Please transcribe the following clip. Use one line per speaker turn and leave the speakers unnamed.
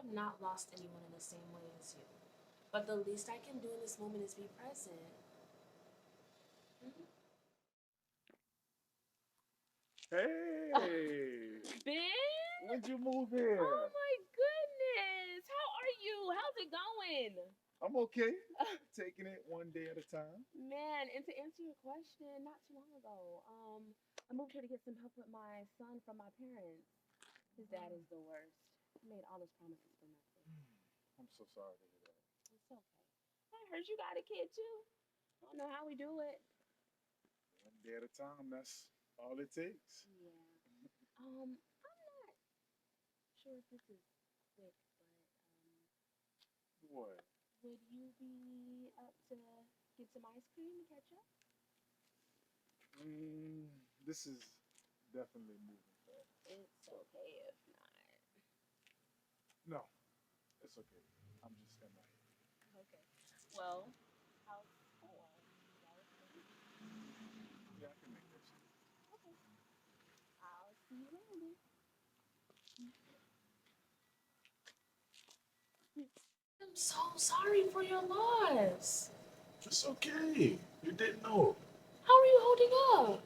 have not lost anyone in the same way as you. But the least I can do in this moment is be present. Mhm.
Hey,
Ben?
when'd you move
Oh
here?
my goodness. How are you? How's it going?
I'm okay. Taking it one day at a time.
Man, and to answer your question, not too long ago, I moved here to get some help with my son from my parents. His dad is the worst. He made all those promises for nothing.
I'm so sorry to hear that.
It's okay. I heard you got a kid too. I don't know how we do it.
One day at a time, that's all it takes.
Yeah. I'm not sure if this is quick, but
What?
would you be up to get some ice cream and catch up?
Mm, this is definitely moving fast.
It's
So,
okay if not.
no, it's okay. I'm just in my head.
Okay. Well, how's school? Y'all okay?
Yeah, I can make that shit.
Okay. I'll see you later.
I'm so sorry for your loss.
It's okay. You didn't know.
How are you holding up?